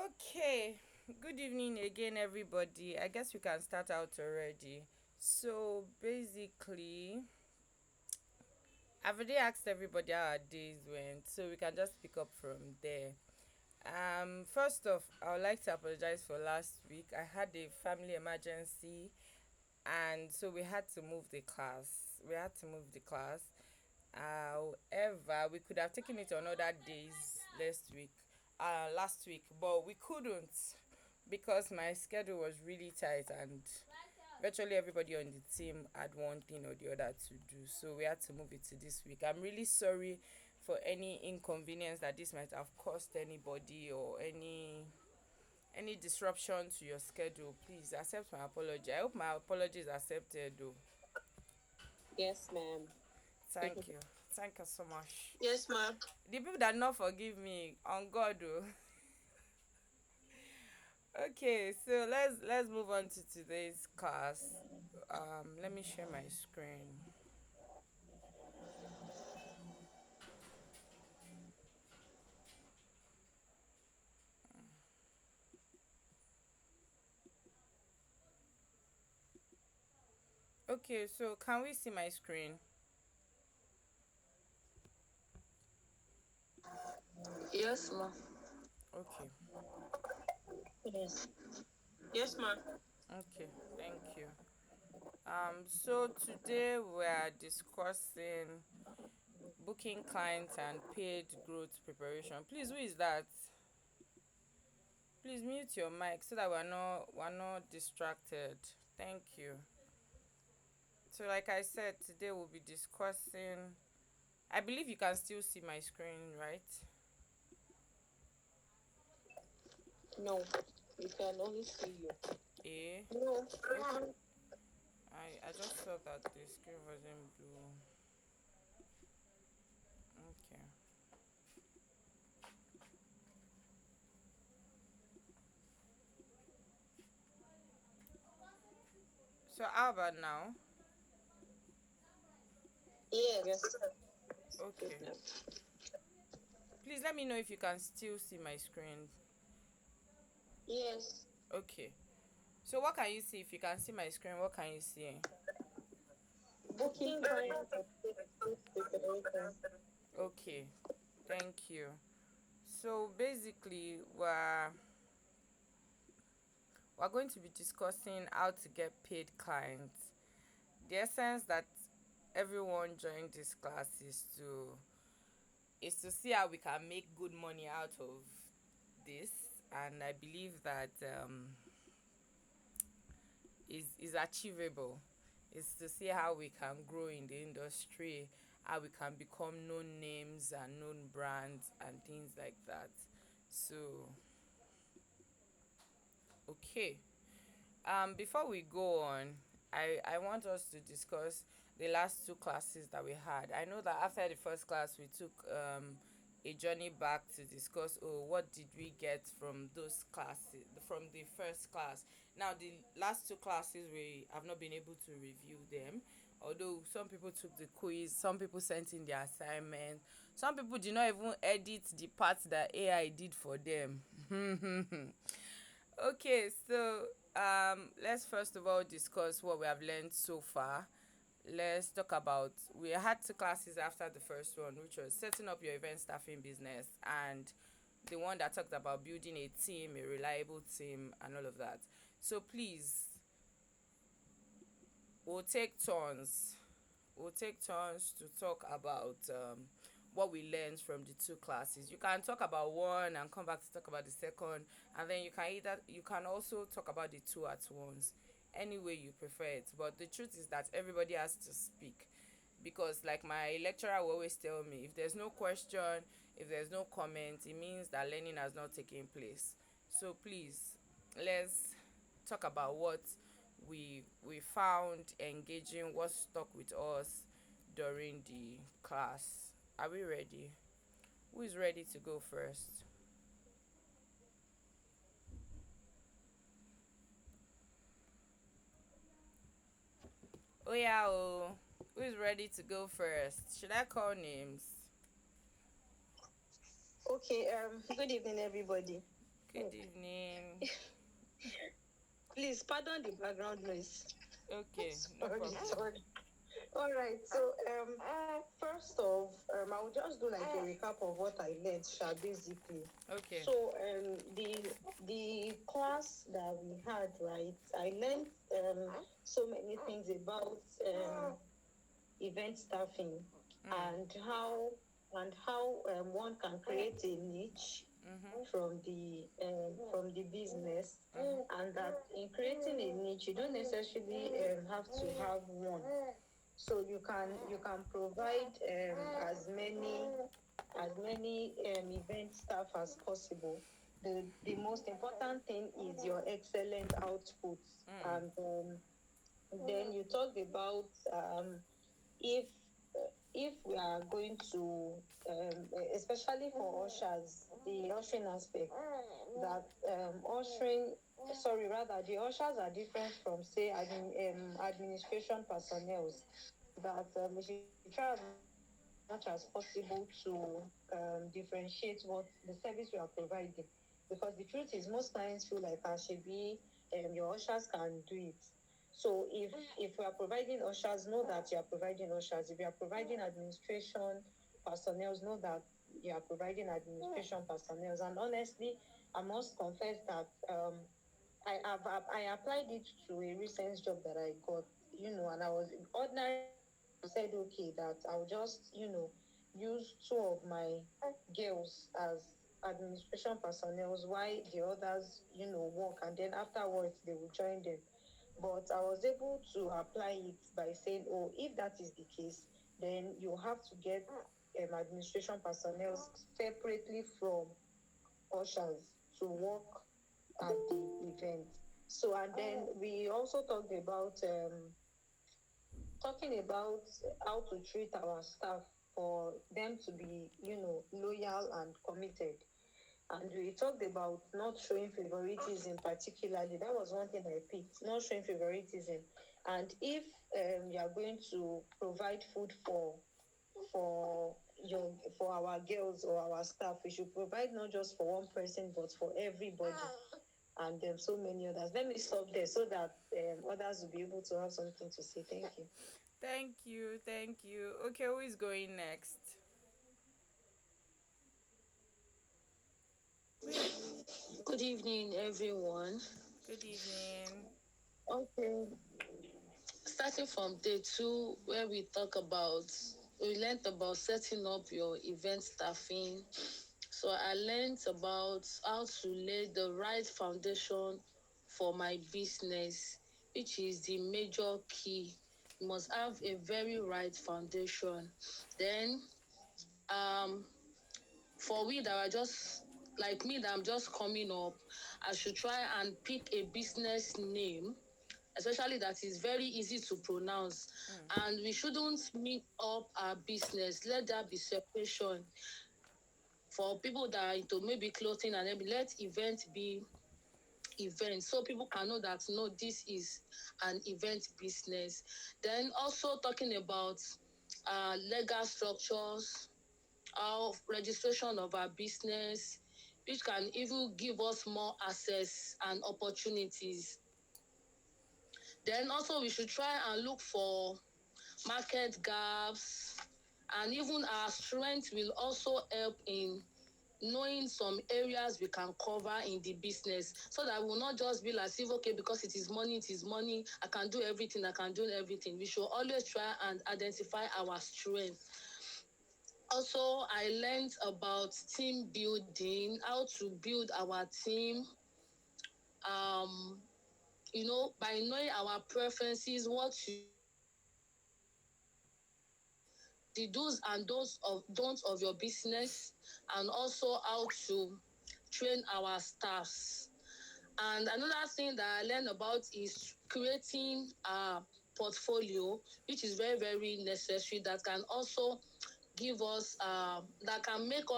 Okay, good evening again, everybody. I guess we can start out already. So basically, I've already asked everybody how our days went, so we can just pick up from there. First off, I would like to apologize for last week. I had a family emergency, and so we had to move the class. However, we could have taken it on other days last week, but we couldn't because my schedule was really tight and virtually everybody on the team had one thing or the other to do. So we had to move it to this week. I'm really sorry for any inconvenience that this might have caused anybody or any disruption to your schedule. Please accept my apology. I hope my apology is accepted though. Yes, ma'am. Thank you. Thank you so much. Yes, ma'am. The people that not forgive me on God though. Okay, so let's move on to today's class. Let me share my screen. Okay, so can we see my screen? Yes, ma'am. Okay. Yes. Yes, ma'am. Okay, thank you. So today we are discussing booking clients and paid growth preparation. Please, who is that? Please mute your mic so that we're not distracted. Thank you. So like I said, today we'll be discussing, I believe you can still see my screen, right? No, we can only see you. Eh? No. Okay. I just saw that the screen wasn't blue. Okay. So how about now? Yes. Yes. Okay. Please let me know if you can still see my screen. Yes. Okay. So what can you see? If you can see my screen, what can you see? Booking time and preparation. Okay. Thank you. So basically, we're going to be discussing how to get paid clients. The essence that everyone joined this class is to see how we can make good money out of this, and I believe that is achievable. Is to see how we can grow in the industry, how we can become known names and known brands and things like that. So okay. Before we go on, I want us to discuss the last two classes that we had. I know that after the first class, we took a journey back to discuss, oh, what did we get from those classes, from the first class. Now, the last two classes, we have not been able to review them. Although some people took the quiz, some people sent in their assignment, some people did not even edit the parts that AI did for them. Okay, so let's first of all discuss what we have learned so far. Let's talk about, we had two classes after the first one, which was setting up your event staffing business, and the one that talked about building a team, a reliable team, and all of that. So please, we'll take turns. We'll take turns to talk about what we learned from the two classes. You can talk about one and come back to talk about the second, and then you can also talk about the two at once, any way you prefer it. But the truth is that everybody has to speak, because like my lecturer will always tell me, if there's no question, if there's no comment, it means that learning has not taken place. So please, let's talk about what we found engaging, what stuck with us during the class. Are we ready? Who is ready to go first? Oh yeah, oh. Who is ready to go first? Should I call names? Okay. Good evening, everybody. Good evening. Please pardon the background noise. Okay, no Sorry, problem. sorry. All right. So, first off, I will just do like a recap of what I learned, basically. Okay. So, the class that we had, right? I learned so many things about event staffing and how one can create a niche from the business, and that in creating a niche, you don't necessarily have to have one. So you can provide as many event staff as possible. The most important thing is your excellent output. And then you talked about if if we are going to especially for ushers, the ushering aspect, that ushering sorry rather the ushers are different from say administration personnel, that we should try as much as possible to differentiate what the service we are providing, because the truth is most clients feel like should be your ushers can do it. So if we are providing ushers, know that you are providing ushers. If you are providing administration personnel, know that you are providing administration personnel. And honestly, I must confess that I applied it to a recent job that I got, and I was ordinarily I would have said okay that I'll just use two of my girls as administration personnel, while the others work, and then afterwards they will join them. But I was able to apply it by saying, oh, if that is the case, then you have to get administration personnel separately from ushers to work at the event. So, and then we also talking about how to treat our staff for them to be, loyal and committed. And we talked about not showing favoritism, particularly. That was one thing I picked, not showing favoritism. And if you are going to provide food for your for our girls or our staff, we should provide not just for one person but for everybody, and so many others. Let me stop there so that others will be able to have something to say. Thank you. Thank you. Thank you. Okay, who is going next? Good evening, everyone. Good evening. Okay, starting from day two, where we learned about setting up your event staffing. So I learned about how to lay the right foundation for my business, which is the major key. You must have a very right foundation. Then, um, for we that are just like me, that I'm just coming up, I should try and pick a business name, especially that is very easy to pronounce. And we shouldn't mix up our business. Let there be separation. For people that are into maybe clothing and everything, let event be event, so people can know that no, this is an event business. Then also talking about legal structures, our registration of our business, which can even give us more access and opportunities. Then also we should try and look for market gaps, and even our strength will also help in knowing some areas we can cover in the business, so that we will not just be like, okay, because it is money, I can do everything, We should always try and identify our strength. Also, I learned about team building, how to build our team, um, by knowing our preferences, what you the do's and don'ts of your business, and also how to train our staffs. And another thing that I learned about is creating a portfolio, which is very, very necessary, that can also give us, that can make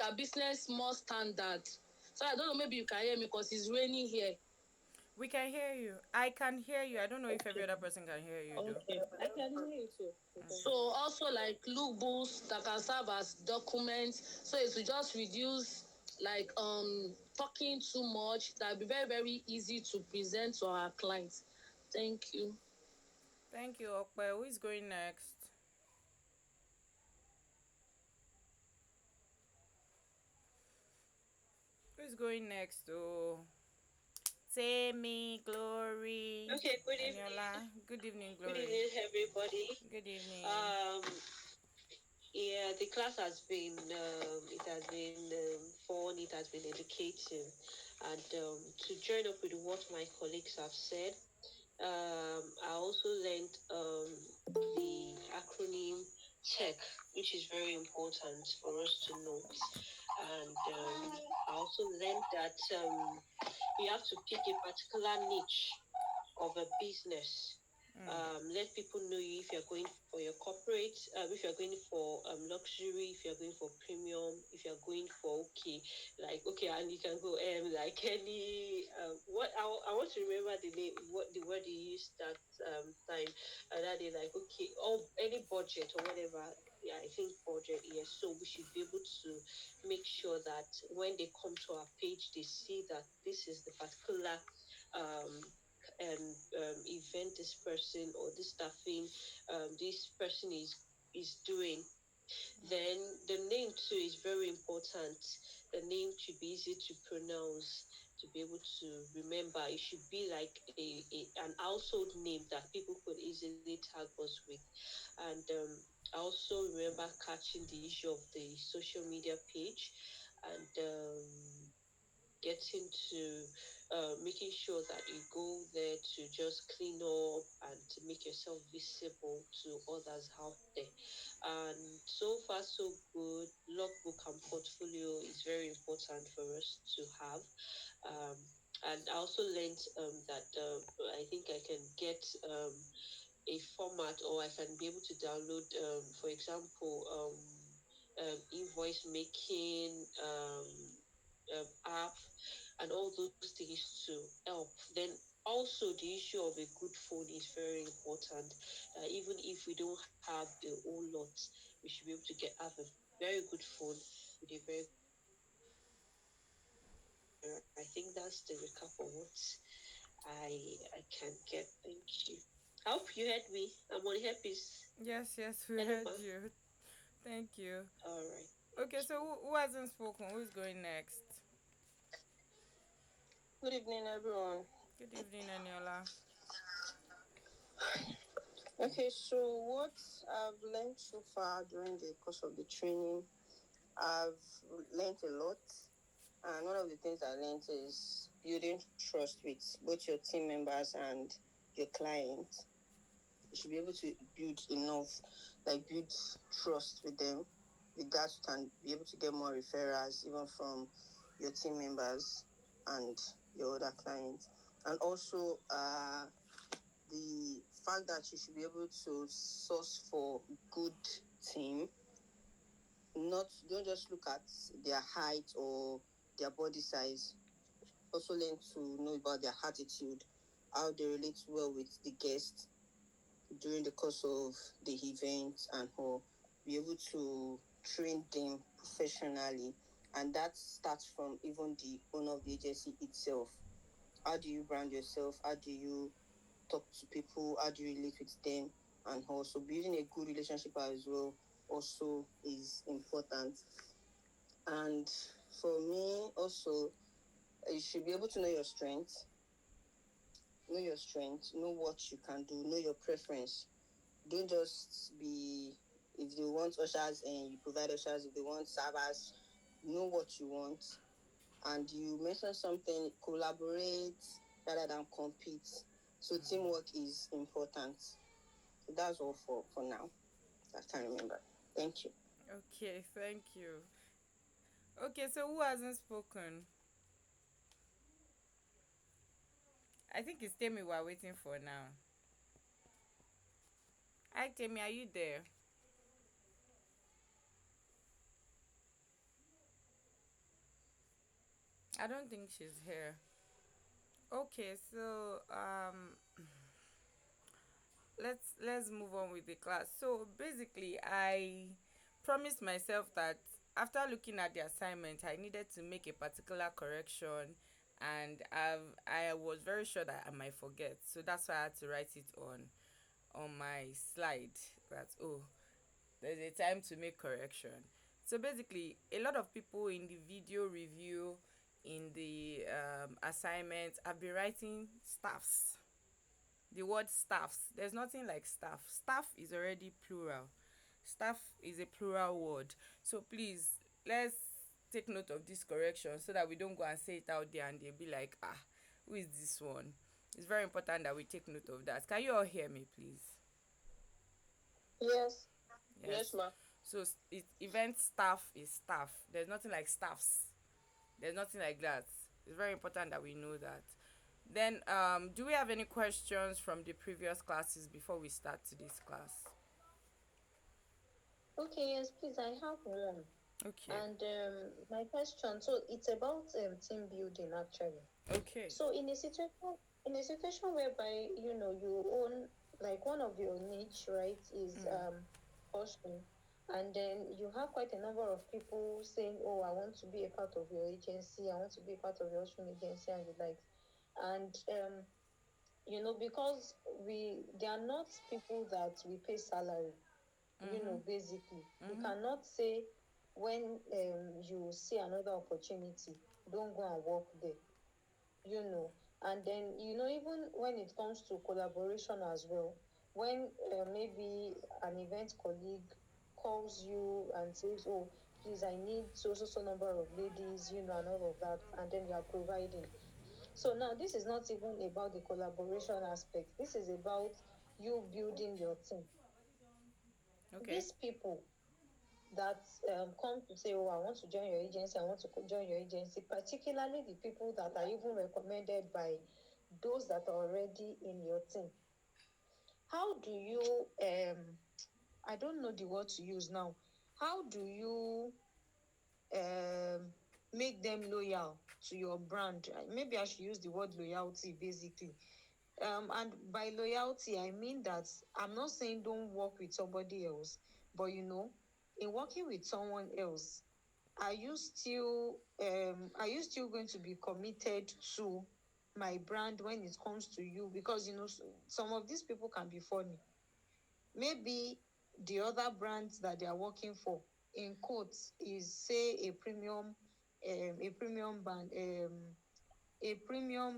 our business more standard. So I don't know, maybe you can hear me because it's raining here. We can hear you. I can hear you. I don't know if every Okay. other person can hear you though. Okay. I can hear you too. So Okay. also like lookbooks that can serve as documents. So it will just reduce like talking too much. That'll be very, very easy to present to our clients. Thank you. Thank you, Okpe. Who is going next? Who is going next? Oh, Temi, Glory, Okay, good evening. Eniola. Good evening, Good Glory. evening, everybody. Good evening. Um, yeah, the class has been fun. It has been educating, and to join up with what my colleagues have said, I also learned the acronym TECH, which is very important for us to know, and I also learned that you have to pick a particular niche of a business. Let people know you if you're going for your corporate, if you're going for luxury, if you're going for premium, if you're going for okay, and you can go like any what I want to remember the name, what the word you used that time, that day, like okay, oh, any budget or whatever. Yeah, I think budget. Yes, so we should be able to make sure that when they come to our page, they see that this is the particular um, event this person or this staffing this person is doing. Then the name too is very important. The name should be easy to pronounce, to be able to remember. It should be like an household name that people could easily tag us with. And I also remember catching the issue of the social media page, and getting to making sure that you go there to just clean up and to make yourself visible to others out there. And so far, so good. Logbook and portfolio is very important for us to have. Um, and I also learned that I think I can get a format, or I can be able to download, for example, invoice making app and all those things to help. Then also the issue of a good phone is very important. Even if we don't have the whole lot, we should be able to have a very good phone with a very good camera. I think that's the recap of what I can get. Thank you. I hope you heard me. I'm on hairpiece. Yes, yes, we Hello, heard ma. you. Thank you. All right. Okay, Thank so you. who hasn't spoken? Who is going next? Good evening, everyone. Good evening, Eniola. Okay, so what I've learned so far during the course of the training, I've learned a lot. And one of the things I learned is building trust with both your team members and your clients. You should be able to build trust with them. With that, you can be able to get more referrals, even from your team members and your other clients. And also, the fact that you should be able to source for good team, not don't just look at their height or their body size. Also learn to know about their attitude, how they relate well with the guests during the course of the event, and how be able to train them professionally. And that starts from even the owner of the agency itself. How do you brand yourself? How do you talk to people? How do you relate with them? And also building a good relationship as well also is important. And for me also, you should be able to know what you can do, know your preference. Don't just be, if they want ushers and you provide ushers, if they want servers, know what you want. And you mentioned something, collaborate rather than compete. So teamwork is important. So that's all for now. I can't remember. Thank you. Okay, thank you. Okay, so who hasn't spoken? I think it's Temi we're waiting for now. Hi, Temi, are you there? I don't think she's here. Okay, so let's move on with the class. So basically, I promised myself that after looking at the assignment, I needed to make a particular correction, and I was very sure that I might forget, so that's why I had to write it on my slide that, oh, there's a time to make correction. So basically, a lot of people in the video review, in the assignment, have been writing staffs. The word staffs, there's nothing like staff. Staff is already plural. Staff is a plural word. So please, let's take note of this correction so that we don't go and say it out there and they'll be like, ah, who is this one? It's very important that we take note of that. Can you all hear me, please? Yes. Yes. Yes, ma. So event staff is staff. There's nothing like staffs. There's nothing like that. It's very important that we know that. Then, do we have any questions from the previous classes before we start today's class? Okay, yes, please, I have one. Okay. And my question, so it's about team building actually. Okay. So in a situation whereby you own, like, one of your niche, right, is caution, and then you have quite a number of people saying, oh, I want to be a part of your agency, I want to be a part of your ocean agency, and the like. And because they are not people that we pay salary, basically. You cannot say, when you see another opportunity, don't go and work there, you know. And then, even when it comes to collaboration as well, when maybe an event colleague calls you and says, oh, please, I need so number of ladies, and all of that, and then you are providing. So now this is not even about the collaboration aspect. This is about you building your team. Okay. These people that come to say, oh, I want to join your agency, I want to join your agency, particularly the people that are even recommended by those that are already in your team. How do you, I don't know the word to use now, how do you um, make them loyal to your brand? Maybe I should use the word loyalty, basically. And by loyalty, I mean that I'm not saying don't work with somebody else, but in working with someone else, are you still going to be committed to my brand when it comes to you? Because some of these people can be funny. Maybe the other brands that they are working for, in quotes, is, say, a premium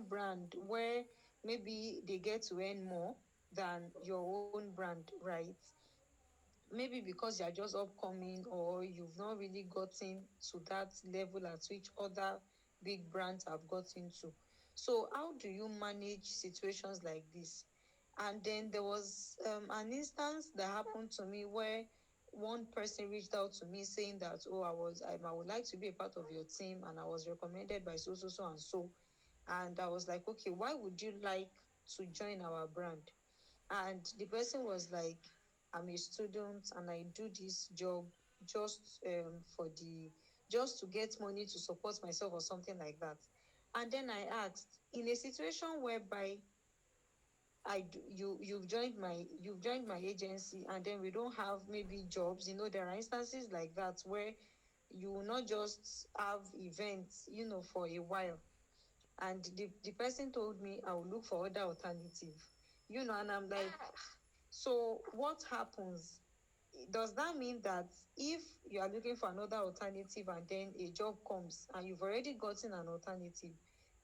brand where maybe they get to earn more than your own brand, right? Maybe because you're just upcoming, or you've not really gotten to that level at which other big brands have gotten to. So how do you manage situations like this? And then there was an instance that happened to me where one person reached out to me saying that, oh, I would like to be a part of your team, and I was recommended by so and so. And I was like, okay, why would you like to join our brand? And the person was like, I'm a student and I do this job just just to get money to support myself, or something like that. And then I asked, in a situation whereby you've joined my agency, and then we don't have maybe jobs. There are instances like that where you will not just have events, for a while. And the person told me I will look for other alternative. And I'm like, so what happens? Does that mean that if you are looking for another alternative and then a job comes and you've already gotten an alternative,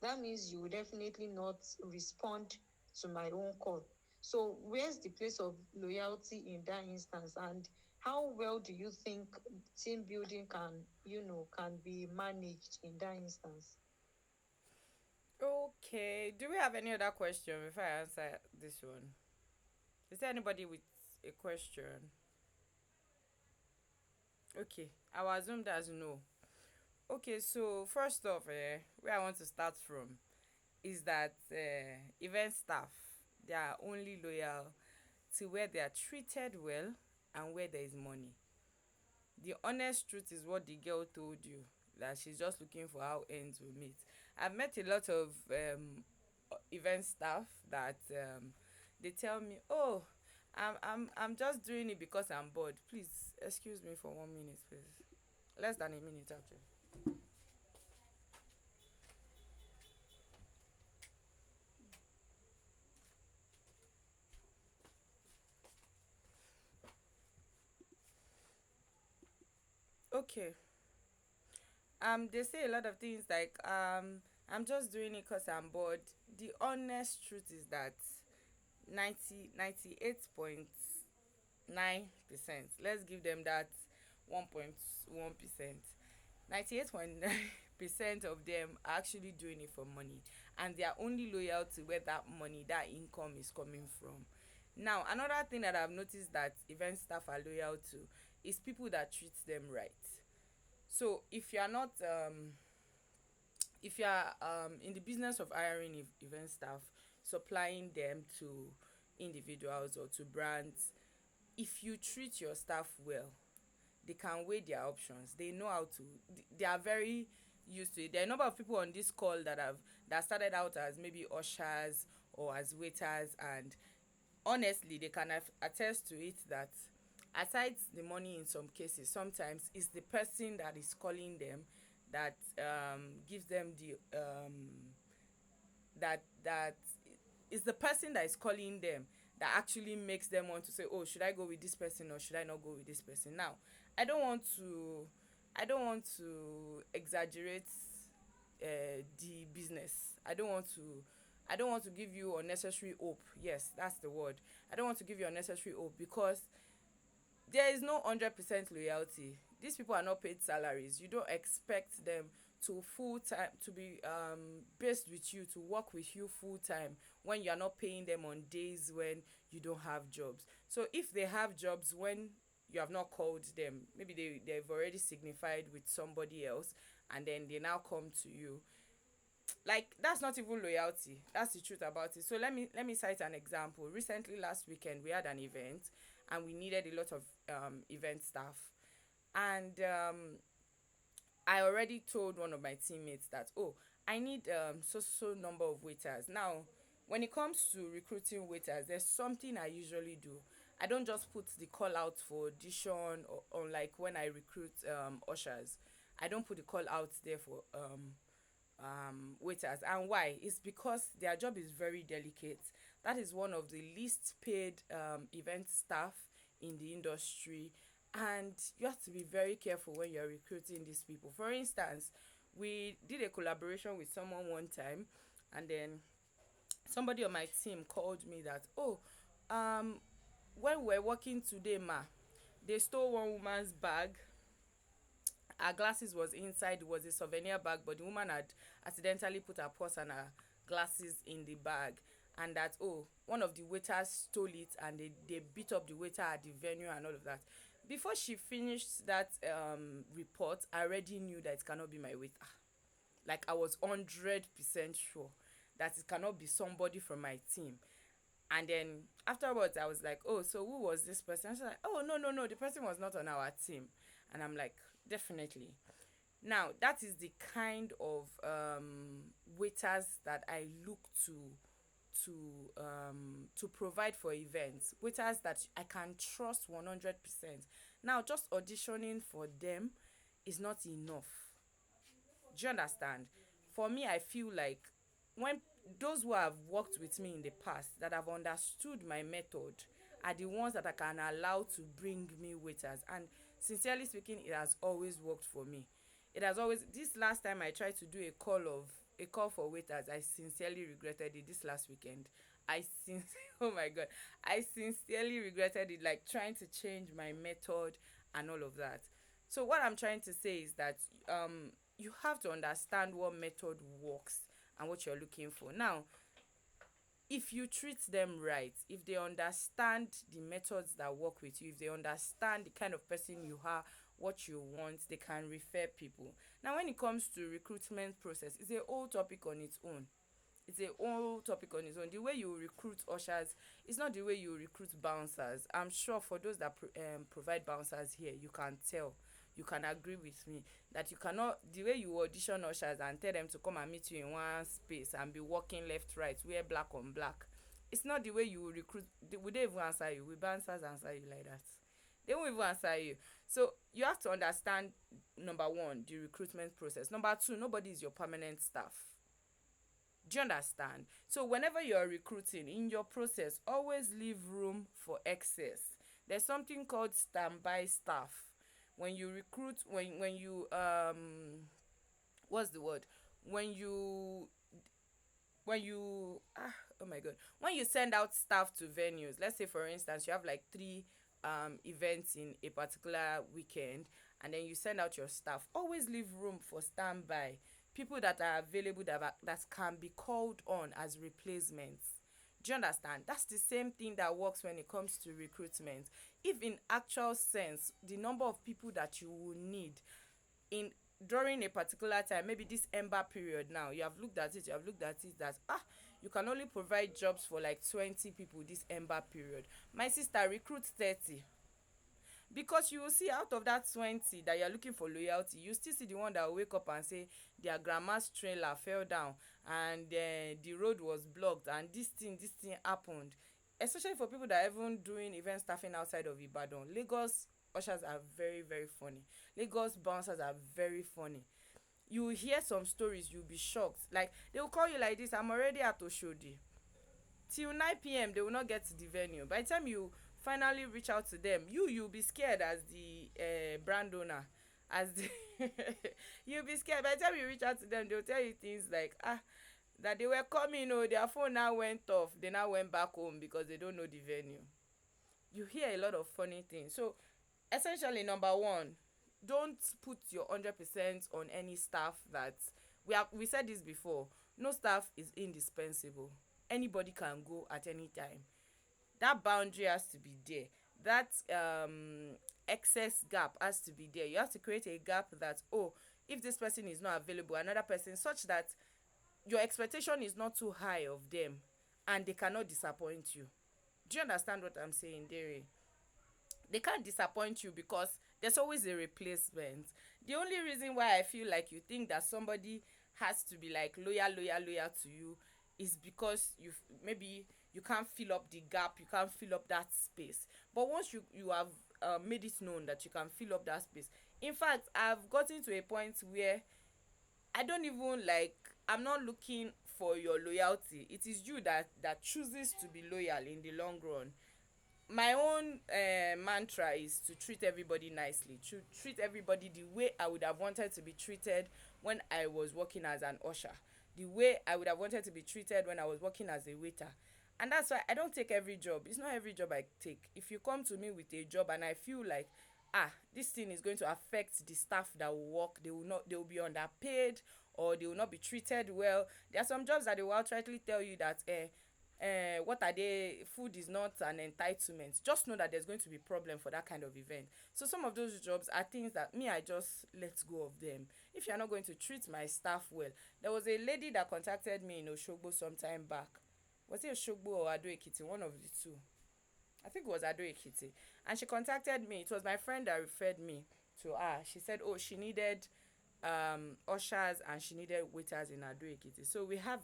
that means you will definitely not respond to my own call? So where's the place of loyalty in that instance? And how well do you think team building can be managed in that instance? Okay. Do we have any other question before I answer this one? Is there anybody with a question? Okay. I will assume that's no. Okay, so first off, where I want to start from is that event staff, they are only loyal to where they are treated well and where there is money. The honest truth is what the girl told you, that she's just looking for how ends will meet. I've met a lot of event staff that they tell me, oh, I'm just doing it because I'm bored. Please excuse me for 1 minute, please. Less than a minute actually. Okay. They say a lot of things like I'm just doing it because I'm bored. The honest truth is that 98.9%, let's give them that 1.1%, 98.9% of them are actually doing it for money, and they are only loyal to where that money, that income is coming from. Now, another thing that I've noticed that event staff are loyal to is people that treat them right. So if you are in the business of hiring event staff, supplying them to individuals or to brands, if you treat your staff well, they can weigh their options. They know how to. They are very used to it. There are a number of people on this call that started out as maybe ushers or as waiters, and honestly, they can attest to it that aside the money, in some cases, sometimes it's the person that is calling them that gives them the that is the person that is calling them that actually makes them want to say, oh, should I go with this person or should I not go with this person. Now, i don't want to I don't want to exaggerate the business. I don't want to give you unnecessary hope. Yes, that's the word. I don't want to give you unnecessary hope because there is no 100% loyalty. These people are not paid salaries. You don't expect them to full time to be based with you, to work with you full time when you are not paying them on days when you don't have jobs. So if they have jobs when you have not called them, maybe they've already signified with somebody else, and then they now come to you, like, that's not even loyalty. That's the truth about it. So let me cite an example. Recently, last weekend, we had an event and we needed a lot of event staff, and I already told one of my teammates that, oh, I need so number of waiters. Now, when it comes to recruiting waiters, there's something I usually do. I don't just put the call out for audition, or like when I recruit ushers. I don't put the call out there for waiters. And why? It's because their job is very delicate. That is one of the least paid event staff in the industry, and you have to be very careful when you're recruiting these people. For instance, we did a collaboration with someone one time, and then somebody on my team called me that, oh, um when we're working today, ma, they stole one woman's bag. Her glasses was inside. It was a souvenir bag, but the woman had accidentally put her purse and her glasses in the bag, and that, oh, one of the waiters stole it, and they beat up the waiter at the venue and all of that. Before she finished that report, I already knew that it cannot be my waiter. Like, I was 100% sure that it cannot be somebody from my team. And then afterwards, I was like, oh, so who was this person? And she's like, oh, no, the person was not on our team. And I'm like, definitely. Now, that is the kind of waiters that I look to to provide for events. Waiters that I can trust 100%. Now, just auditioning for them is not enough. Do you understand? For me, I feel like when those who have worked with me in the past, that have understood my method, are the ones that I can allow to bring me waiters. And sincerely speaking, it has always worked for me. It has always. This last time I tried to do a call for waiters, I sincerely regretted it. This last weekend, oh my god, I sincerely regretted it. Like, trying to change my method and all of that. So what I'm trying to say is that you have to understand what method works and what you're looking for. Now, if you treat them right, if they understand the methods that work with you, if they understand the kind of person you are, what you want, they can refer people. Now, when it comes to recruitment process, it's a whole topic on its own. It's a whole topic on its own. The way you recruit ushers is not the way you recruit bouncers. I'm sure for those that provide bouncers here, you can tell, you can agree with me that you cannot, the way you audition ushers and tell them to come and meet you in one space and be walking left, right, wear black on black. It's not the way you recruit. Would they even answer you? Will bouncers answer you like that? They won't even answer you. So you have to understand number one, the recruitment process. Number two, nobody is your permanent staff. Do you understand? So whenever you're recruiting in your process, always leave room for excess. There's something called standby staff. When you recruit, when you what's the word? When you oh my god, when you send out staff to venues, let's say for instance you have like three events in a particular weekend, and then you send out your staff, always leave room for standby, people that are available, that can be called on as replacements. Do you understand? That's the same thing that works when it comes to recruitment. If in actual sense the number of people that you will need in during a particular time, maybe this ember period, now you have looked at it, that you can only provide jobs for like 20 people this ember period. My sister, recruit 30, because you will see out of that 20 that you're looking for loyalty, you still see the one that will wake up and say their grandma's trailer fell down, and the road was blocked, and this thing happened. Especially for people that are even doing event staffing outside of Ibadan. Lagos ushers are very very funny. Lagos bouncers are very funny. You will hear some stories, you'll be shocked. Like, they will call you like this: I'm already at Oshodi. Till 9 p.m. they will not get to the venue. By the time you finally reach out to them, you'll be scared as the brand owner, as the you'll be scared. By the time you reach out to them, they'll tell you things like that they were coming, their phone now went off, they now went back home because they don't know the venue. You hear a lot of funny things. So essentially, number one, don't put your 100% on any staff. That we said this before, no staff is indispensable. Anybody can go at any time. That boundary has to be there. That excess gap has to be there. You have to create a gap that, if this person is not available, another person, such that your expectation is not too high of them and they cannot disappoint you. Do you understand what I'm saying, Dere? They can't disappoint you because there's always a replacement. The only reason why I feel like you think that somebody has to be like loyal to you is because maybe you can't fill up the gap, you can't fill up that space. But once you have made it known that you can fill up that space, in fact, I've gotten to a point where I don't even like, I'm not looking for your loyalty. It is you that chooses to be loyal in the long run. My own mantra is to treat everybody nicely, to treat everybody the way I would have wanted to be treated when I was working as an usher, the way I would have wanted to be treated when I was working as a waiter. And that's why I don't take every job. It's not every job I take. If you come to me with a job and I feel like this thing is going to affect the staff that will work, they will be underpaid, or they will not be treated well. There are some jobs that they will outrightly tell you that what are they, food is not an entitlement. Just know that there's going to be problem for that kind of event. So some of those jobs are things that I just let go of them. If you're not going to treat my staff well, there was a lady that contacted me in Oshogbo some time back. Was it Oshogbo or Ado Ekiti? One of the two. I think it was Ado Ekiti. And she contacted me. It was my friend that referred me to her. She said, she needed ushers and she needed waiters in Ado Ekiti. So we have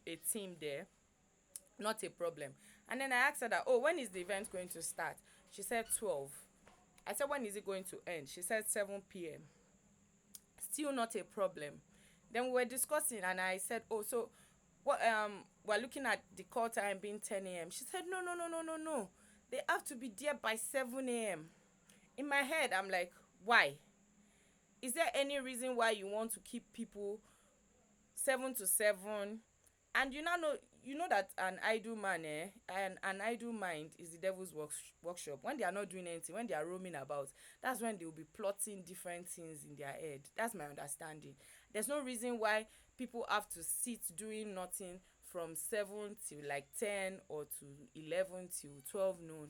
a team there. Not a problem. And then I asked her that, when is the event going to start? She said 12. I said, when is it going to end? She said 7 p.m. Still not a problem. Then we were discussing and I said, so what we're looking at the call time being 10 a.m. She said, no. They have to be there by 7 a.m. In my head, I'm like, why? Is there any reason why you want to keep people 7 to 7? And you know that an idle man and an idle mind is the devil's workshop. When they are not doing anything, when they are roaming about, that's when they will be plotting different things in their head. That's my understanding. There's no reason why people have to sit doing nothing from 7 till like 10 or to 11 till 12 noon.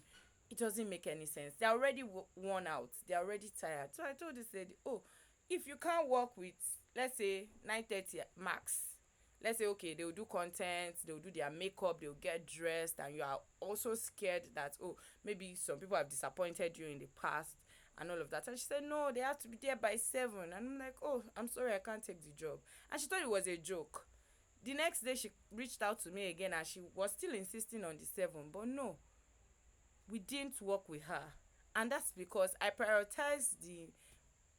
It doesn't make any sense. They're already worn out. They're already tired. So I told this lady, if you can't work with, let's say, 9:30 max, let's say, okay, they'll do content, they'll do their makeup, they'll get dressed, and you are also scared that, maybe some people have disappointed you in the past and all of that. And she said, no, they have to be there by 7. And I'm like, I'm sorry, I can't take the job. And she thought it was a joke. The next day, she reached out to me again, and she was still insisting on the 7. But no, we didn't work with her. And that's because I prioritized the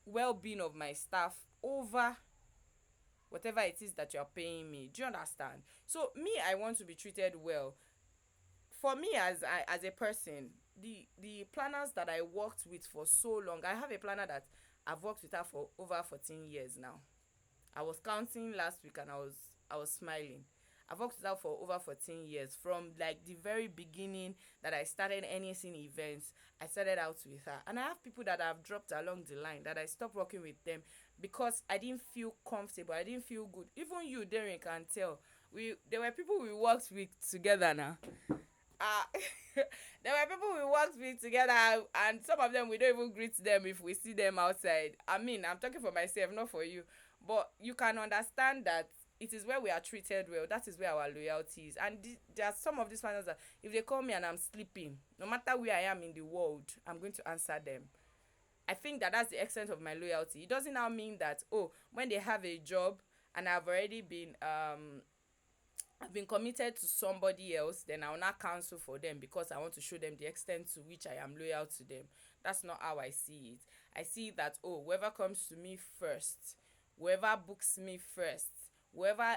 well-being of my staff over whatever it is that you're paying me. Do you understand? So me, I want to be treated well. For me, as a person, the planners that I worked with for so long, I have a planner that I've worked with her for over 14 years now. I was counting last week and I was smiling. I've worked with her for over 14 years. From like the very beginning that I started anything events, I started out with her. And I have people that I've dropped along the line that I stopped working with them because I didn't feel comfortable. I didn't feel good. Even you, Darren, can tell. There were people we worked with together now. uh there were people we worked with together, and some of them we don't even greet them if we see them outside. I mean, I'm talking for myself, not for you, but you can understand that it is where we are treated well. That is where our loyalty is. And there are some of these partners that if they call me and I'm sleeping, no matter where I am in the world, I'm going to answer them. I think that that's the extent of my loyalty. It doesn't now mean that, oh, when they have a job and I've been committed to somebody else, then I will not cancel for them because I want to show them the extent to which I am loyal to them. That's not how I see it. I see that, oh, whoever comes to me first, whoever books me first, whoever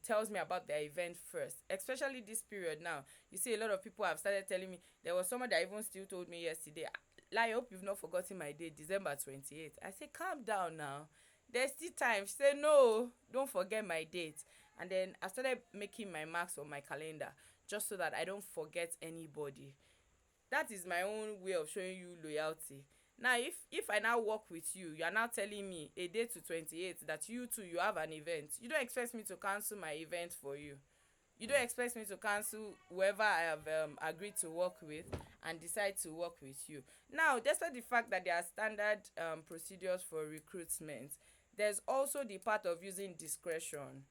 tells me about their event first, especially this period now. You see, a lot of people have started telling me. There was someone that even still told me yesterday, I hope you've not forgotten my date, December 28th. I said, calm down now. There's still time. She said, no, don't forget my date. And then I started making my marks on my calendar just so that I don't forget anybody. That is my own way of showing you loyalty. Now, if I now work with you, you are now telling me a day to 28 that you too you have an event. You don't expect me to cancel my event for you. You don't expect me to cancel whoever I have agreed to work with and decide to work with you. Now, despite the fact that there are standard procedures for recruitment, there's also the part of using discretion.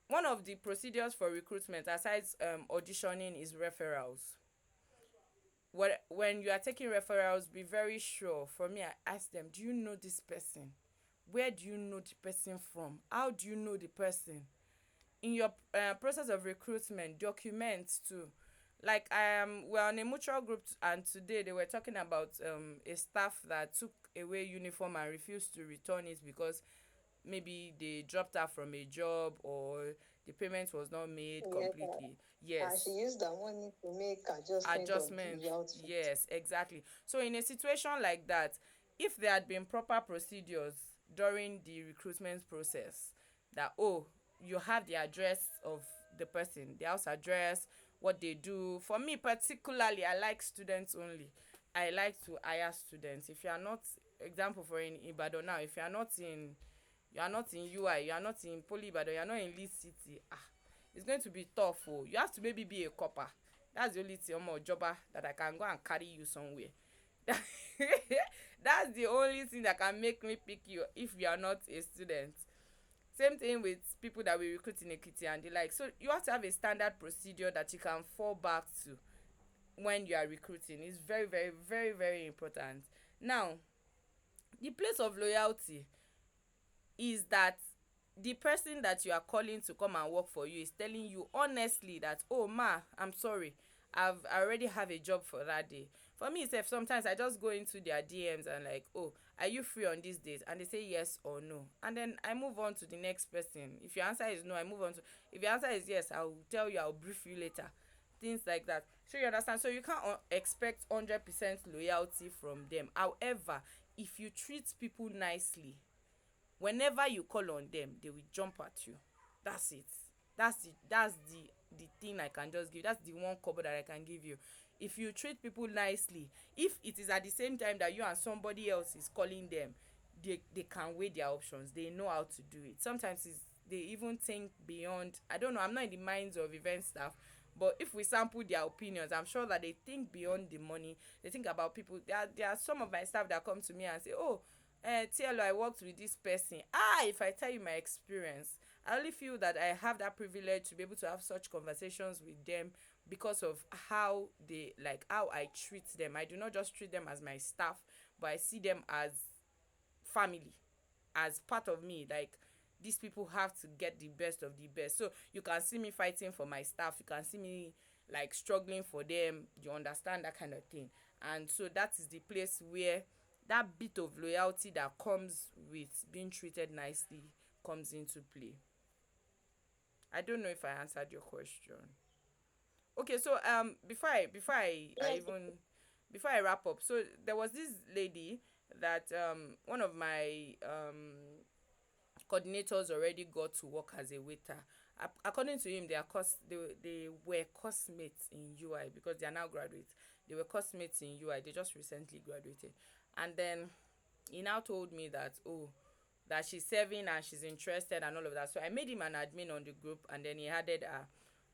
One of the procedures for recruitment, aside auditioning, is referrals. When you are taking referrals, be very sure. For me, I ask them, do you know this person? Where do you know the person from? How do you know the person? In your process of recruitment, documents too. Like we're on a mutual group, and today they were talking about a staff that took away uniform and refused to return it because maybe they dropped her from a job or the payment was not made Yes, completely. she Yes, used that money to make adjustment of adjustment. the outfit. Yes, exactly. So in a situation like that, if there had been proper procedures during the recruitment process, that, oh, you have the address of the person, the house address, what they do. For me particularly, I like students only. I like to hire students. If you are not, example for in Ibadan now, if you are not in UI, you are not in Poly Ibadan, you are not in Lead City, it's going to be tough. Oh, you have to maybe be a copper. That's the only thing, more jobber, that I can go and carry you somewhere. That's the only thing that can make me pick you if you are not a student. Same thing with people that we recruit in Ekiti and the like. So you have to have a standard procedure that you can fall back to when you are recruiting. It's very, very, very, very important. Now, the place of loyalty is that the person that you are calling to come and work for you is telling you honestly that, oh ma, I'm sorry, I already have a job for that day. For me sef, sometimes I just go into their DMs and like, oh, are you free on this date? And they say yes or no, and then I move on to the next person. If your answer is no, I move on to, if your answer is yes, I'll tell you, I'll brief you later, things like that. So you understand, so you can't expect 100% loyalty from them. However, if you treat people nicely, whenever you call on them, they will jump at you. That's it. That's the thing I can just give. That's the one cover that I can give you. If you treat people nicely, if it is at the same time that you and somebody else is calling them, they can weigh their options. They know how to do it. Sometimes they even think beyond. I don't know, I'm not in the minds of event staff, but if we sample their opinions, I'm sure that they think beyond the money. They think about people. There are some of my staff that come to me and say, oh, TLO, I worked with this person. If I tell you my experience, I only feel that I have that privilege to be able to have such conversations with them because of how I treat them. I do not just treat them as my staff, but I see them as family, as part of me. Like, these people have to get the best of the best. So you can see me fighting for my staff, you can see me like struggling for them, you understand, that kind of thing. And so that is the place where that bit of loyalty that comes with being treated nicely comes into play. I don't know if I answered your question. Okay, so before I Yes. even before I wrap up, so there was this lady that one of my coordinators already got to work as a waiter. According to him, they were classmates in UI because they are now graduates. They were classmates in UI. They just recently graduated, and then he now told me that, oh, that she's serving and she's interested and all of that. So I made him an admin on the group, and then he added her.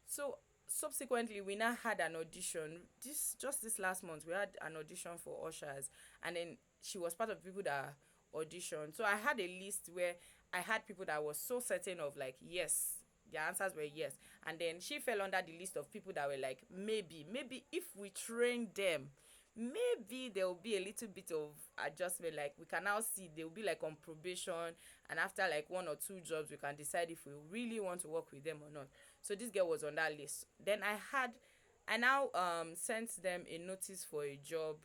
So subsequently, we now had an audition. This last month, we had an audition for ushers, and then she was part of the people that auditioned. So I had a list where I had people that was so certain of, like, yes, their answers were yes, and then she fell under the list of people that were like, maybe if we train them, maybe there will be a little bit of adjustment. Like, we can now see they will be like on probation, and after like one or two jobs we can decide if we really want to work with them or not. So this girl was on that list. Then I now sent them a notice for a job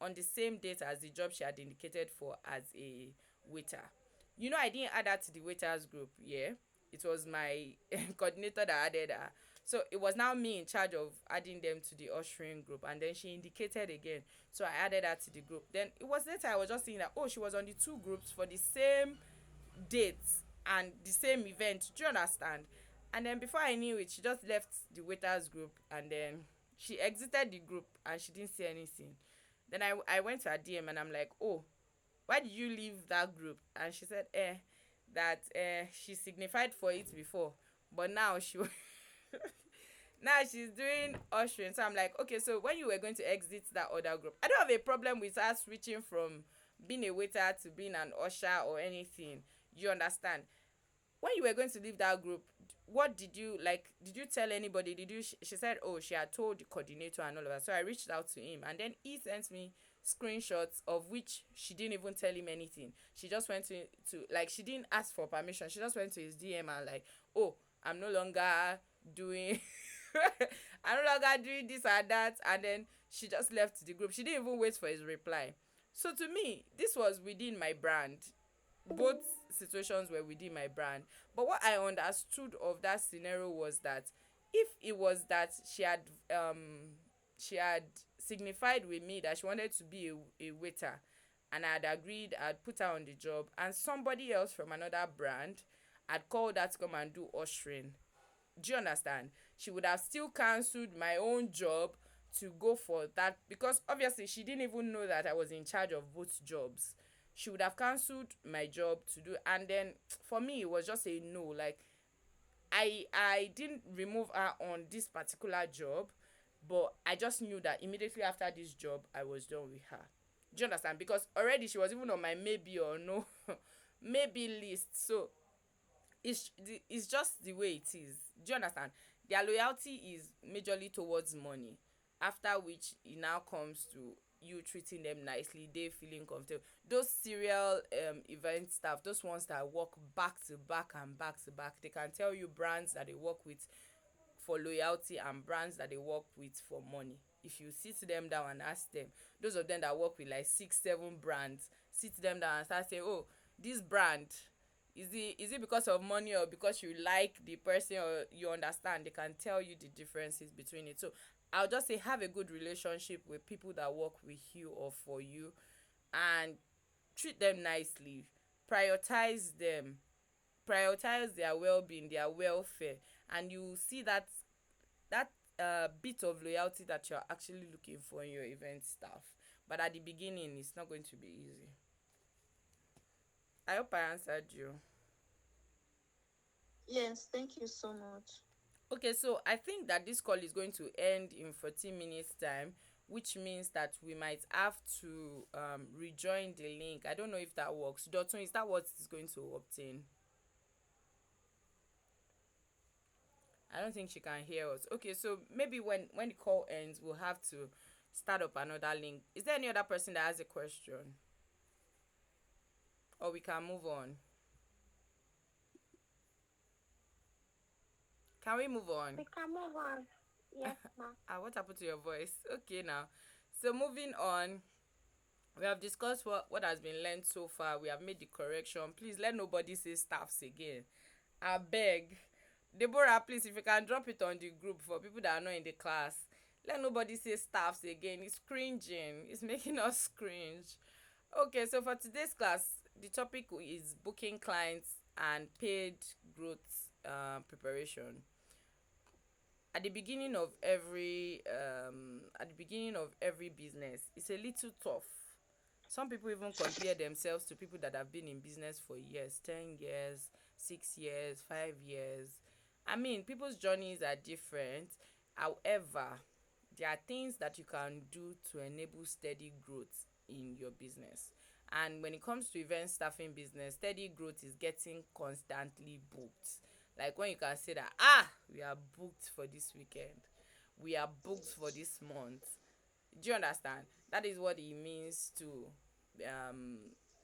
on the same date as the job she had indicated for as a waiter. I didn't add her to the waiters group. Yeah, it was my coordinator that added her. So it was now me in charge of adding them to the ushering group, and then she indicated again. So I added her to the group. Then it was later I was just seeing that, oh, she was on the two groups for the same date and the same event. Do you understand? And then before I knew it, she just left the waiters group, and then she exited the group and she didn't say anything. Then I went to her DM and I'm like, oh, why did you leave that group? And she said, that she signified for it before, but now now she's doing ushering. So I'm like, okay, so when you were going to exit that other group, I don't have a problem with her switching from being a waiter to being an usher or anything. You understand? When you were going to leave that group, what did you like? Did you tell anybody? Did you? She said, oh, she had told the coordinator and all of that. So I reached out to him, and then he sent me screenshots of which she didn't even tell him anything. She just went to like, she didn't ask for permission. She just went to his DM and like, oh, I'm no longer doing I'm no longer doing this and that, and then she just left the group. She didn't even wait for his reply. So to me, this was within my brand. Both situations were within my brand. But what I understood of that scenario was that if it was that she had signified with me that she wanted to be a waiter, and I had agreed, I'd put her on the job, and somebody else from another brand had called her to come and do ushering, do you understand? She would have still cancelled my own job to go for that, because obviously she didn't even know that I was in charge of both jobs. She would have cancelled my job to do, and then for me it was just a no. Like, I didn't remove her on this particular job, but I just knew that immediately after this job I was done with her. Do you understand? Because already she was even on my maybe or no maybe list. So it's just the way it is. Do you understand? Their loyalty is majorly towards money, after which it now comes to you treating them nicely, they feeling comfortable. Those serial event staff, those ones that work back to back and back to back, they can tell you brands that they work with for loyalty and brands that they work with for money. If you sit them down and ask them, those of them that work with like 6 7 brands, sit them down and start saying, oh, this brand, is it because of money or because you like the person or you understand, they can tell you the differences between it. So I'll just say, have a good relationship with people that work with you or for you, and treat them nicely. Prioritize them, prioritize their well-being, their welfare, and you see that bit of loyalty that you're actually looking for in your event staff. But at the beginning, it's not going to be easy. I hope I answered you. Yes, thank you so much. Okay, so I think that this call is going to end in 14 minutes time, which means that we might have to rejoin the link. I don't know if that works. Dotun, is that what is going to obtain? I don't think she can hear us. Okay, so maybe when the call ends, we'll have to start up another link. Is there any other person that has a question? Or we can move on. Can we move on? We can move on. Yes, ma. What happened to your voice? Okay, now. So moving on. We have discussed what has been learned so far. We have made the correction. Please let nobody say staffs again. I beg. Deborah, please, if you can drop it on the group for people that are not in the class. Let nobody say staffs again. It's cringing. It's making us cringe. Okay, so for today's class, the topic is booking clients and paid growth preparation. At the beginning of every business, it's a little tough. Some people even compare themselves to people that have been in business for years, 10 years, 6 years, 5 years. I mean, people's journeys are different. However, there are things that you can do to enable steady growth in your business. And when it comes to event staffing business, steady growth is getting constantly booked. Like when you can say that, we are booked for this weekend, we are booked for this month. Do you understand? That is what it means to um,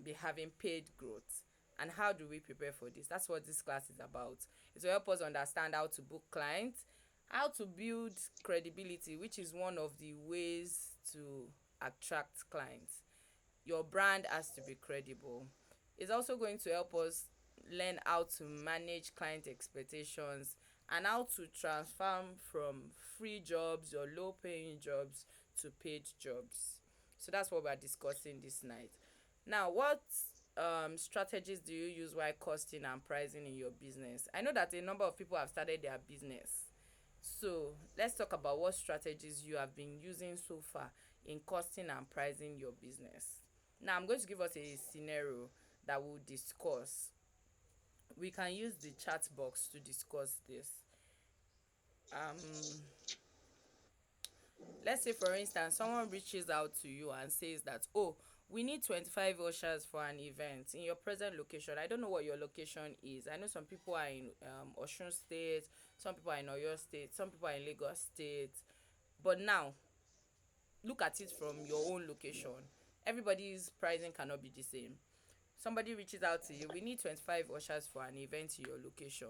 be having paid growth. And how do we prepare for this? That's what this class is about. It will help us understand how to book clients, how to build credibility, which is one of the ways to attract clients. Your brand has to be credible. It's also going to help us learn how to manage client expectations and how to transform from free jobs or low paying jobs to paid jobs. So that's what we're discussing this night. Now, what strategies do you use while costing and pricing in your business? I know that a number of people have started their business. So let's talk about what strategies you have been using so far in costing and pricing your business. Now, I'm going to give us a scenario that we'll discuss. We can use the chat box to discuss this. Um, let's say, for instance, someone reaches out to you and says that, oh, we need 25 ushers for an event in your present location. I don't know what your location is. I know some people are in Osun State, some people are in Oyo State, some people are in Lagos State. But now, look at it from your own location. Everybody's pricing cannot be the same. Somebody reaches out to you, we need 25 ushers for an event in your location.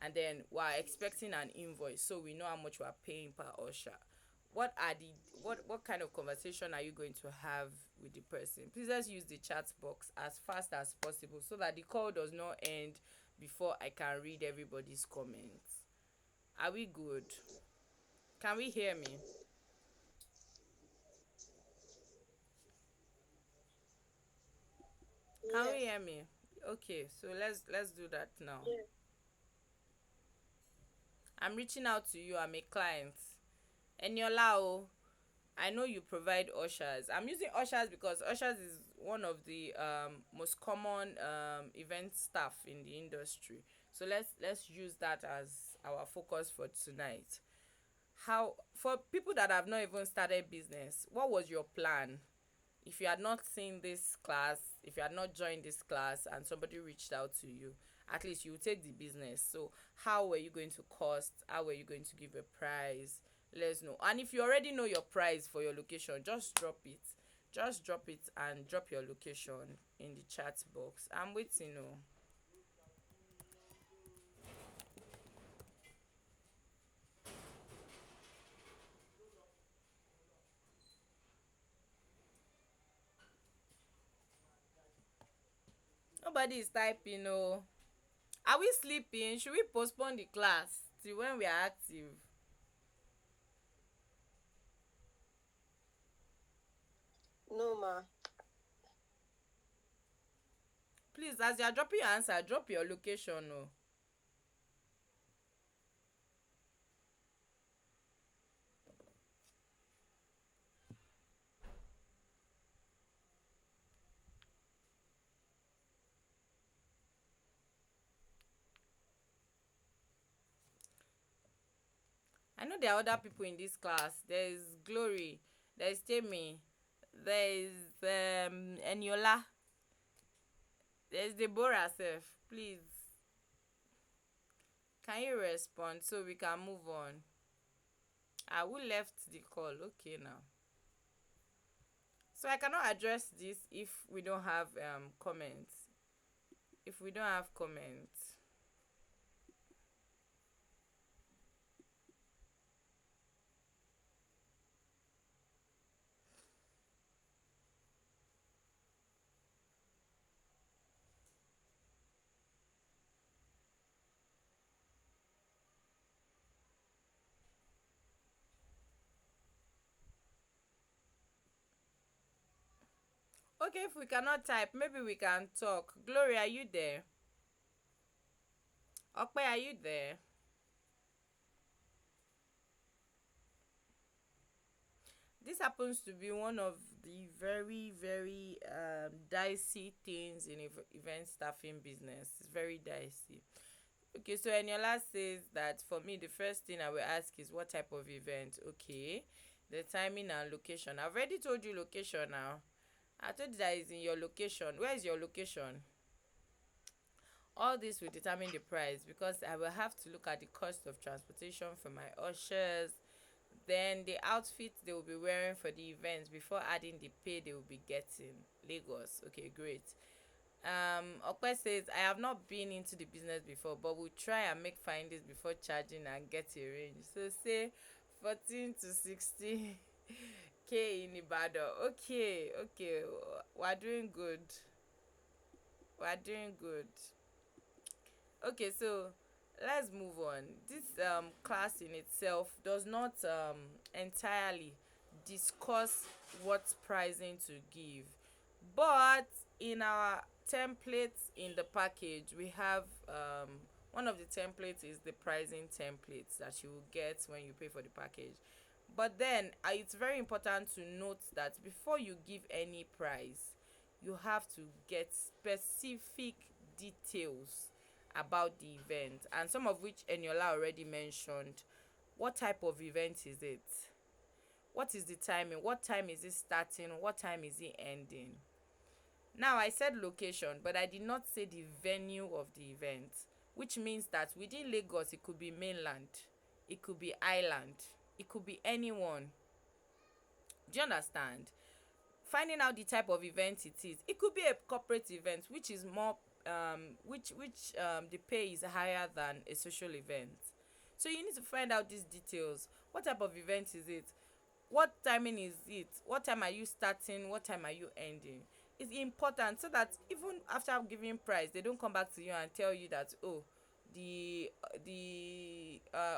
And then we're expecting an invoice so we know how much we're paying per usher. What kind of conversation are you going to have with the person? Please let's use the chat box as fast as possible so that the call does not end before I can read everybody's comments. Are we good? Can we hear me? Can we Yes. hear me? Okay, so let's do that now. Yes. I'm reaching out to you. I'm a client. Eniola, oh, I know you provide ushers. I'm using ushers because ushers is one of the most common event staff in the industry. So let's use that as our focus for tonight. How, for people that have not even started business, what was your plan? If you had not seen this class, if you had not joined this class and somebody reached out to you, at least you take the business. So how were you going to cost? How were you going to give a price? Let's know. And if you already know your price for your location, just drop it. Just drop it and drop your location in the chat box. I'm waiting. Oh. Nobody is typing. Oh. Are we sleeping? Should we postpone the class till when we are active? No, ma. Please, as you are dropping your answer, drop your location. Oh. I know there are other people in this class. There is Glory, there is Temi, there is Eniola, there is Deborah sef. Please, can you respond so we can move on? Who left the call? Okay now. So I cannot address this if we don't have comments. If we don't have comments. Okay, if we cannot type, maybe we can talk. Gloria, are you there? Okpe, are you there? This happens to be one of the very, very dicey things in event staffing business. It's very dicey. Okay, so Eniola says that for me, the first thing I will ask is what type of event. Okay, the timing and location. I've already told you location now. I told you that is in your location. Where is your location? All this will determine the price because I will have to look at the cost of transportation for my ushers, then the outfit they will be wearing for the event before adding the pay they will be getting. Lagos. Okay, great. Okwe says I have not been into the business before, but we'll try and make findings before charging and get a range. So say 14 to 60 k in Ibadan. Okay, okay, we're doing good. We're doing good. Okay, so let's move on. This class in itself does not entirely discuss what pricing to give, but in our templates in the package we have one of the templates is the pricing templates that you will get when you pay for the package. But then it's very important to note that before you give any price, you have to get specific details about the event, and some of which Eniola already mentioned. What type of event is it? What is the timing? What time is it starting? What time is it ending? Now, I said location, but I did not say the venue of the event, which means that within Lagos, it could be mainland, it could be island, it could be anyone. Do you understand? Finding out the type of event it is. It could be a corporate event, which is more which the pay is higher than a social event. So you need to find out these details. What type of event is it? What timing is it? What time are you starting? What time are you ending? It's important so that even after giving price, they don't come back to you and tell you that, oh, the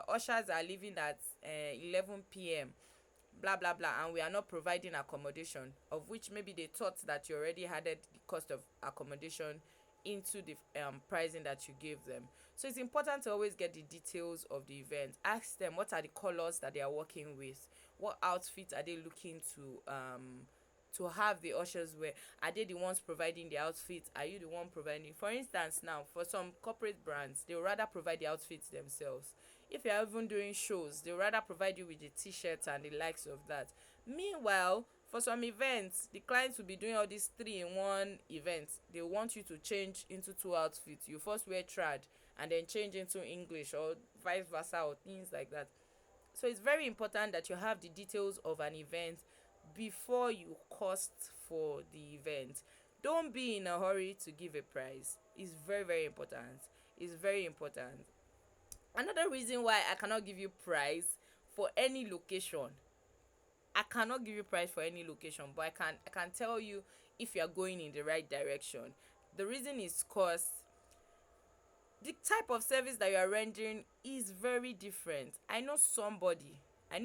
ushers are leaving at 11 p.m. blah blah blah, and we are not providing accommodation, of which maybe they thought that you already added the cost of accommodation into the pricing that you gave them. So it's important to always get the details of the event. Ask them what are the colors that they are working with, what outfits are they looking to have the ushers wear. Are they the ones providing the outfits? Are you the one providing? For instance, now for some corporate brands, they would rather provide the outfits themselves. If you're even doing shows, they would rather provide you with the t-shirts and the likes of that. Meanwhile, for some events, the clients will be doing all these 3-in-1 events. They want you to change into 2 outfits. You first wear trad and then change into English, or vice versa, or things like that. So it's very important that you have the details of an event before you cost for the event. Don't be in a hurry to give a price. It's very, very important. It's very important. Another reason why I cannot give you price for any location, I cannot give you price for any location, but I can tell you if you are going in the right direction. The reason is cause the type of service that you are rendering is very different. I know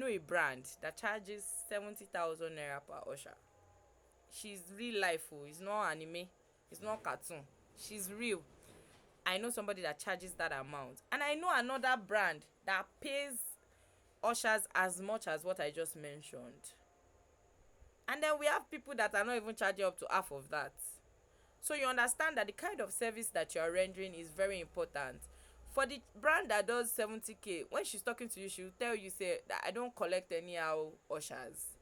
a brand that charges 70,000 naira per usher. She's real life, oh, it's not anime, it's not cartoon. She's real. I know somebody that charges that amount, and I know another brand that pays ushers as much as what I just mentioned. And then we have people that are not even charging up to half of that. So you understand that the kind of service that you are rendering is very important. For the brand that does 70k, when she's talking to you, she will tell you say that I don't collect anyhow ushers.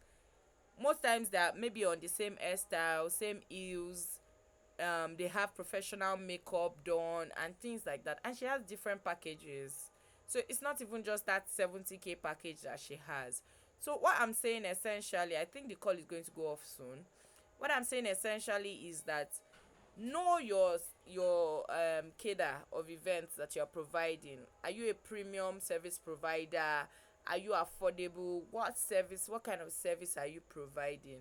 Most times they are maybe on the same hairstyle, same heels, they have professional makeup done and things like that, and she has different packages. So it's not even just that 70k package that she has. So what I'm saying essentially, I think the call is going to go off soon. What I'm saying essentially is that know your cadre of events that you're providing. Are you a premium service provider? Are you affordable? What kind of service are you providing?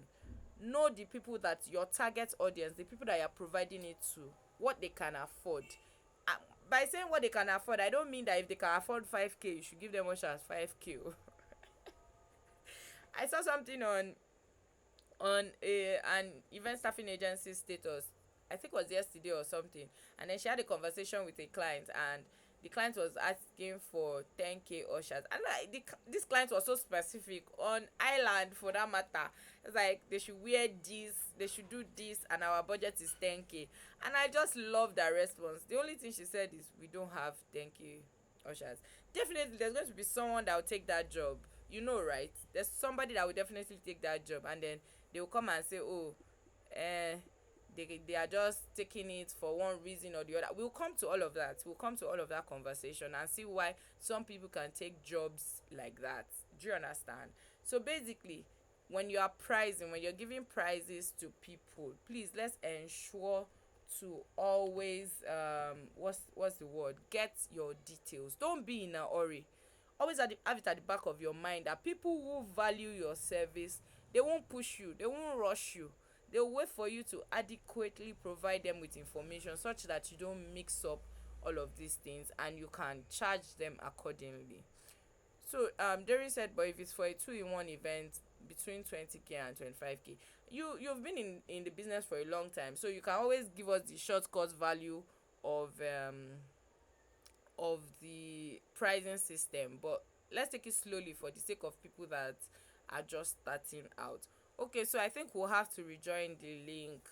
Know the people that your target audience, the people that you're providing it to, what they can afford. uh, by saying what they can afford, I don't mean that if they can afford 5k you should give them much as 5k. I saw something on on an event staffing agency status. I think it was yesterday or something. And then she had a conversation with a client, and the client was asking for 10k ushers. And like this client was so specific on Island for that matter. It's like they should wear this, they should do this, and our budget is 10k. And I just love that response. The only thing she said is we don't have 10k ushers. Definitely there's going to be someone that will take that job, you know, right? There's somebody that will definitely take that job, and then they will come and say, oh, eh, they are just taking it for one reason or the other. We'll come to all of that. We'll come to all of that conversation and see why some people can take jobs like that. Do you understand? So basically, when you are pricing, when you're giving prizes to people, please let's ensure to always what's the word, get your details. Don't be in a hurry. Always have it at the back of your mind that people who value your service, they won't push you, they won't rush you. They'll wait for you to adequately provide them with information such that you don't mix up all of these things, and you can charge them accordingly. So Derry said, but if it's for a two-in-one event between 20k and 25k, you've been in the business for a long time, so you can always give us the shortcut value of the pricing system. But let's take it slowly for the sake of people that are just starting out. Okay, so I think we'll have to rejoin the link,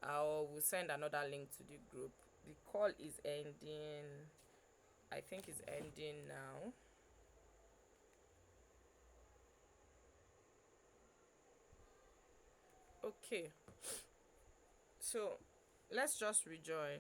or we'll send another link to the group. The call is ending. I think it's ending now. Okay, so let's just rejoin.